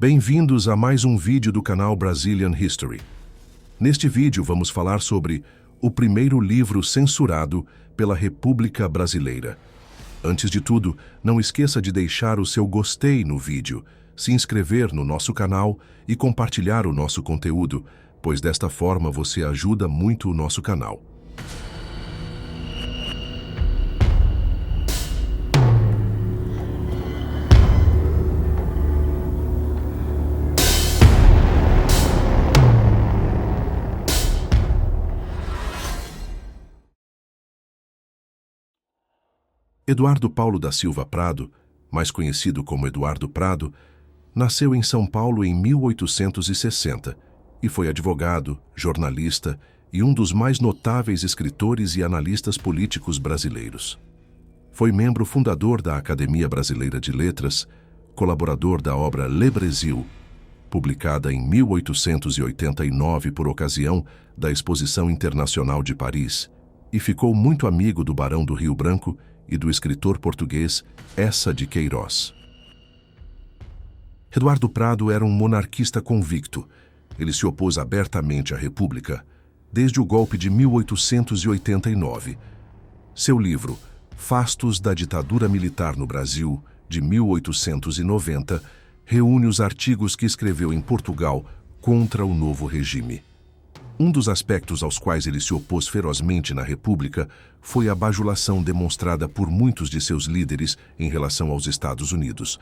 Bem-vindos a mais um vídeo do canal Brazilian History. Neste vídeo vamos falar sobre o primeiro livro censurado pela República Brasileira. Antes de tudo, não esqueça de deixar o seu gostei no vídeo, se inscrever no nosso canal e compartilhar o nosso conteúdo, pois desta forma você ajuda muito o nosso canal. Eduardo Paulo da Silva Prado, mais conhecido como Eduardo Prado, nasceu em São Paulo em 1860 e foi advogado, jornalista e um dos mais notáveis escritores e analistas políticos brasileiros. Foi membro fundador da Academia Brasileira de Letras, colaborador da obra Le Brésil, publicada em 1889 por ocasião da Exposição Internacional de Paris, e ficou muito amigo do Barão do Rio Branco e do escritor português Eça de Queiroz. Eduardo Prado era um monarquista convicto. Ele se opôs abertamente à República desde o golpe de 1889. Seu livro, Fastos da Ditadura Militar no Brasil, de 1890, reúne os artigos que escreveu em Portugal contra o novo regime. Um dos aspectos aos quais ele se opôs ferozmente na República foi a bajulação demonstrada por muitos de seus líderes em relação aos Estados Unidos.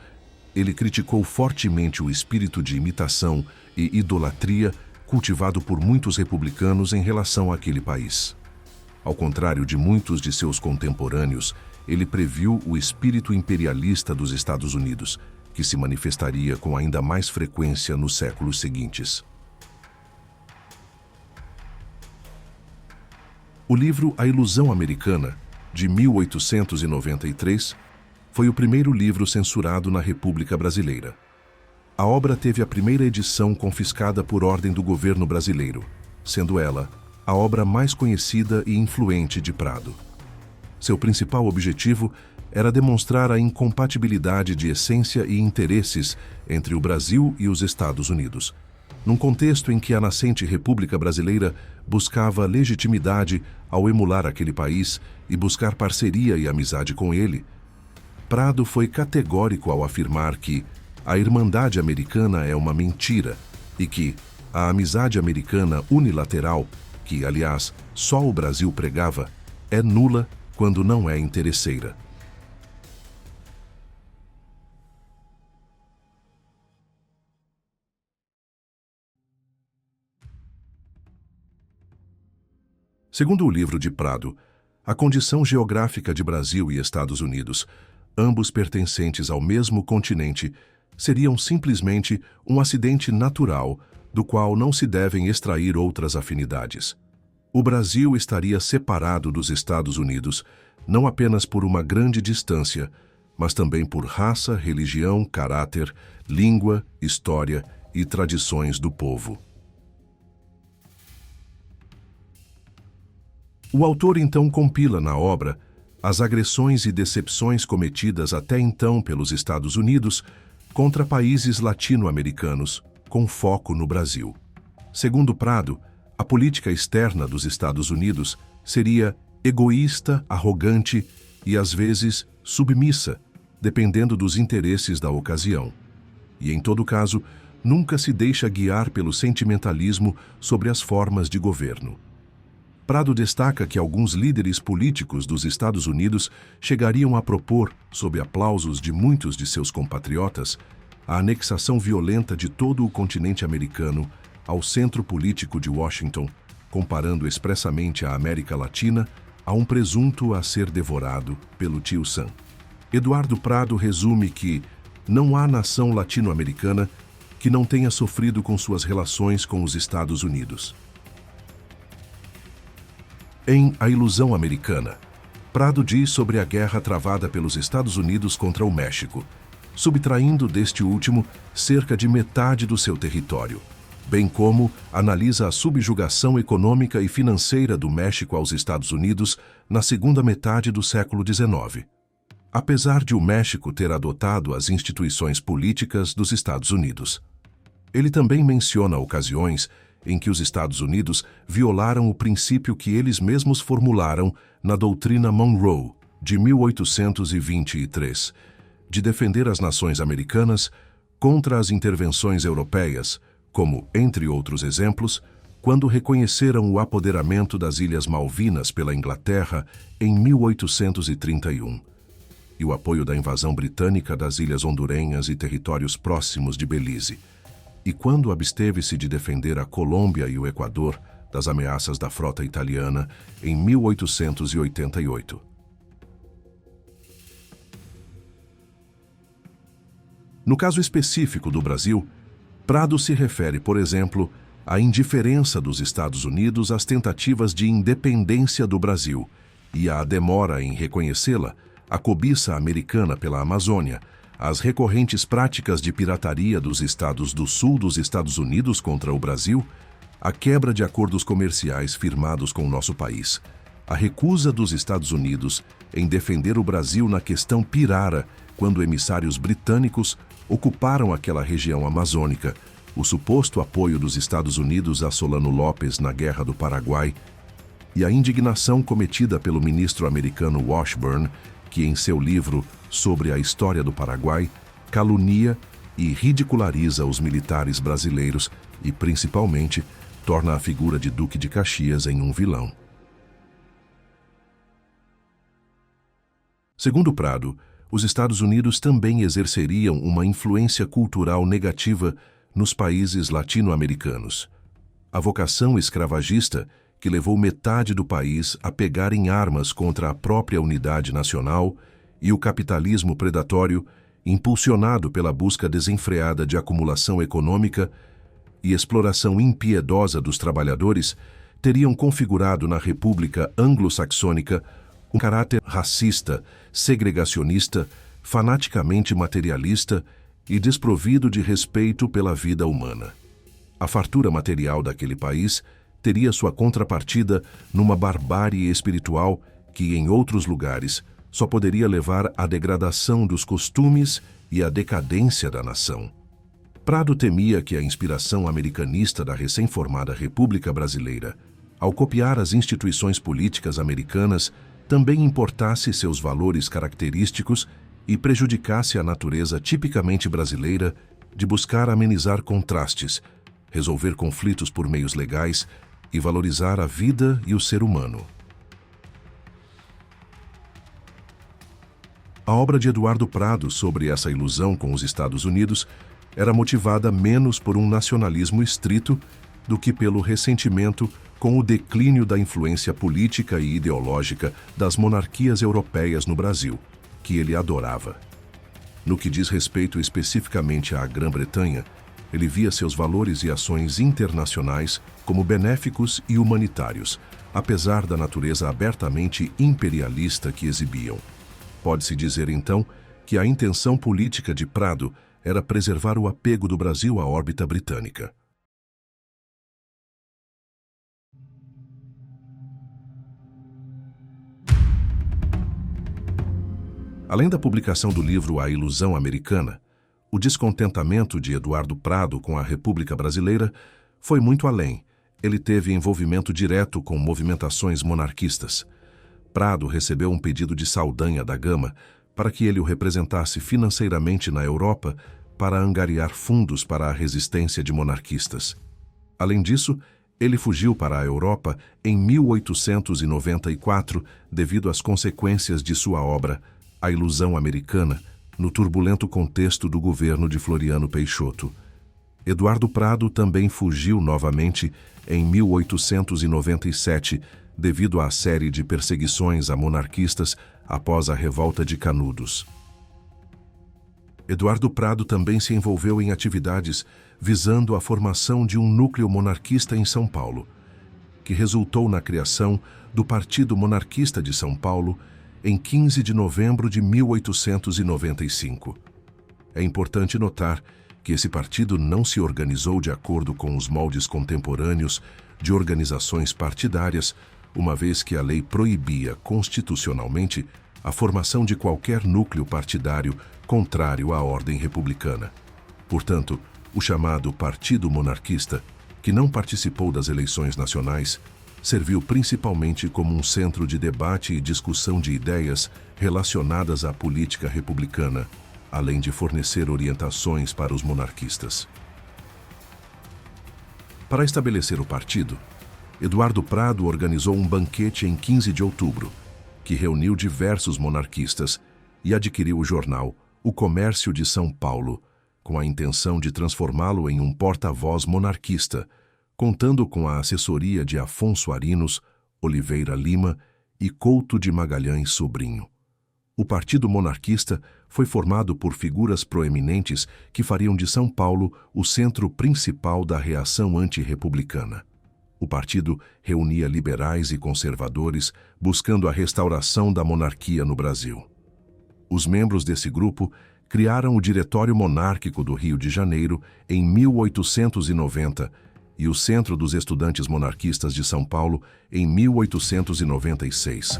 Ele criticou fortemente o espírito de imitação e idolatria cultivado por muitos republicanos em relação àquele país. Ao contrário de muitos de seus contemporâneos, ele previu o espírito imperialista dos Estados Unidos, que se manifestaria com ainda mais frequência nos séculos seguintes. O livro A Ilusão Americana, de 1893, foi o primeiro livro censurado na República Brasileira. A obra teve a primeira edição confiscada por ordem do governo brasileiro, sendo ela a obra mais conhecida e influente de Prado. Seu principal objetivo era demonstrar a incompatibilidade de essência e interesses entre o Brasil e os Estados Unidos, num contexto em que a nascente República Brasileira buscava legitimidade ao emular aquele país e buscar parceria e amizade com ele. Prado foi categórico ao afirmar que a Irmandade Americana é uma mentira e que a amizade americana unilateral, que, aliás, só o Brasil pregava, é nula quando não é interesseira. Segundo o livro de Prado, a condição geográfica de Brasil e Estados Unidos, ambos pertencentes ao mesmo continente, seriam simplesmente um acidente natural do qual não se devem extrair outras afinidades. O Brasil estaria separado dos Estados Unidos não apenas por uma grande distância, mas também por raça, religião, caráter, língua, história e tradições do povo. O autor então compila na obra as agressões e decepções cometidas até então pelos Estados Unidos contra países latino-americanos, com foco no Brasil. Segundo Prado, a política externa dos Estados Unidos seria egoísta, arrogante e, às vezes, submissa, dependendo dos interesses da ocasião. E, em todo caso, nunca se deixa guiar pelo sentimentalismo sobre as formas de governo. Prado destaca que alguns líderes políticos dos Estados Unidos chegariam a propor, sob aplausos de muitos de seus compatriotas, a anexação violenta de todo o continente americano ao centro político de Washington, comparando expressamente a América Latina a um presunto a ser devorado pelo tio Sam. Eduardo Prado resume que não há nação latino-americana que não tenha sofrido com suas relações com os Estados Unidos. Em A Ilusão Americana, Prado diz sobre a guerra travada pelos Estados Unidos contra o México, subtraindo deste último cerca de metade do seu território, bem como analisa a subjugação econômica e financeira do México aos Estados Unidos na segunda metade do século XIX. apesar de o México ter adotado as instituições políticas dos Estados Unidos. Ele também menciona ocasiões em que os Estados Unidos violaram o princípio que eles mesmos formularam na doutrina Monroe, de 1823, de defender as nações americanas contra as intervenções europeias, como, entre outros exemplos, quando reconheceram o apoderamento das Ilhas Malvinas pela Inglaterra em 1831, e o apoio da invasão britânica das Ilhas Hondurenhas e territórios próximos de Belize, e quando absteve-se de defender a Colômbia e o Equador das ameaças da frota italiana em 1888. No caso específico do Brasil, Prado se refere, por exemplo, à indiferença dos Estados Unidos às tentativas de independência do Brasil e à demora em reconhecê-la, a cobiça americana pela Amazônia, as recorrentes práticas de pirataria dos estados do sul dos Estados Unidos contra o Brasil, a quebra de acordos comerciais firmados com o nosso país, a recusa dos Estados Unidos em defender o Brasil na questão Pirara, quando emissários britânicos ocuparam aquela região amazônica, o suposto apoio dos Estados Unidos a Solano Lopes na Guerra do Paraguai e a indignação cometida pelo ministro americano Washburn, que em seu livro sobre a história do Paraguai calunia e ridiculariza os militares brasileiros e, principalmente, torna a figura de Duque de Caxias em um vilão. Segundo Prado, os Estados Unidos também exerceriam uma influência cultural negativa nos países latino-americanos. A vocação escravagista, que levou metade do país a pegar em armas contra a própria unidade nacional, e o capitalismo predatório, impulsionado pela busca desenfreada de acumulação econômica e exploração impiedosa dos trabalhadores, teriam configurado na República Anglo-Saxônica um caráter racista, segregacionista, fanaticamente materialista e desprovido de respeito pela vida humana. A fartura material daquele país teria sua contrapartida numa barbárie espiritual que, em outros lugares, só poderia levar à degradação dos costumes e à decadência da nação. Prado temia que a inspiração americanista da recém-formada República Brasileira, ao copiar as instituições políticas americanas, também importasse seus valores característicos e prejudicasse a natureza tipicamente brasileira de buscar amenizar contrastes, resolver conflitos por meios legais e valorizar a vida e o ser humano. A obra de Eduardo Prado sobre essa ilusão com os Estados Unidos era motivada menos por um nacionalismo estrito do que pelo ressentimento com o declínio da influência política e ideológica das monarquias europeias no Brasil, que ele adorava. No que diz respeito especificamente à Grã-Bretanha, ele via seus valores e ações internacionais como benéficos e humanitários, apesar da natureza abertamente imperialista que exibiam. Pode-se dizer, então, que a intenção política de Prado era preservar o apego do Brasil à órbita britânica. Além da publicação do livro A Ilusão Americana, o descontentamento de Eduardo Prado com a República Brasileira foi muito além. Ele teve envolvimento direto com movimentações monarquistas. Prado recebeu um pedido de Saldanha da Gama para que ele o representasse financeiramente na Europa para angariar fundos para a resistência de monarquistas. Além disso, ele fugiu para a Europa em 1894 devido às consequências de sua obra A Ilusão Americana, no turbulento contexto do governo de Floriano Peixoto. Eduardo Prado também fugiu novamente em 1897 devido à série de perseguições a monarquistas após a Revolta de Canudos. Eduardo Prado também se envolveu em atividades visando a formação de um núcleo monarquista em São Paulo, que resultou na criação do Partido Monarquista de São Paulo em 15 de novembro de 1895. É importante notar que esse partido não se organizou de acordo com os moldes contemporâneos de organizações partidárias, uma vez que a lei proibia constitucionalmente a formação de qualquer núcleo partidário contrário à ordem republicana. Portanto, o chamado Partido Monarquista, que não participou das eleições nacionais, serviu principalmente como um centro de debate e discussão de ideias relacionadas à política republicana, além de fornecer orientações para os monarquistas. Para estabelecer o partido, Eduardo Prado organizou um banquete em 15 de outubro, que reuniu diversos monarquistas e adquiriu o jornal O Comércio de São Paulo, com a intenção de transformá-lo em um porta-voz monarquista, contando com a assessoria de Afonso Arinos, Oliveira Lima e Couto de Magalhães Sobrinho. O Partido Monarquista foi formado por figuras proeminentes que fariam de São Paulo o centro principal da reação antirrepublicana. O partido reunia liberais e conservadores, buscando a restauração da monarquia no Brasil. Os membros desse grupo criaram o Diretório Monárquico do Rio de Janeiro em 1890 e o Centro dos Estudantes Monarquistas de São Paulo em 1896.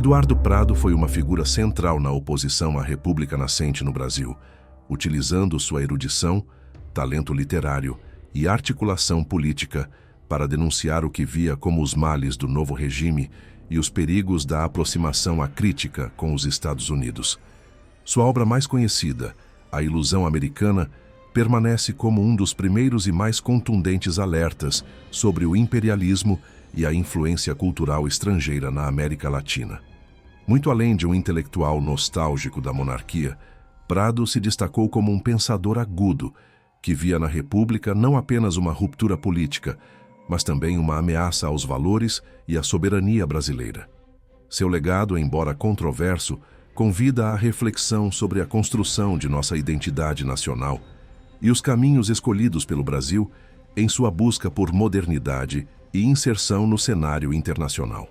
Eduardo Prado foi uma figura central na oposição à República nascente no Brasil, utilizando sua erudição, talento literário e articulação política para denunciar o que via como os males do novo regime e os perigos da aproximação acrítica com os Estados Unidos. Sua obra mais conhecida, A Ilusão Americana, permanece como um dos primeiros e mais contundentes alertas sobre o imperialismo e a influência cultural estrangeira na América Latina. Muito além de um intelectual nostálgico da monarquia, Prado se destacou como um pensador agudo, que via na República não apenas uma ruptura política, mas também uma ameaça aos valores e à soberania brasileira. Seu legado, embora controverso, convida à reflexão sobre a construção de nossa identidade nacional e os caminhos escolhidos pelo Brasil em sua busca por modernidade e inserção no cenário internacional.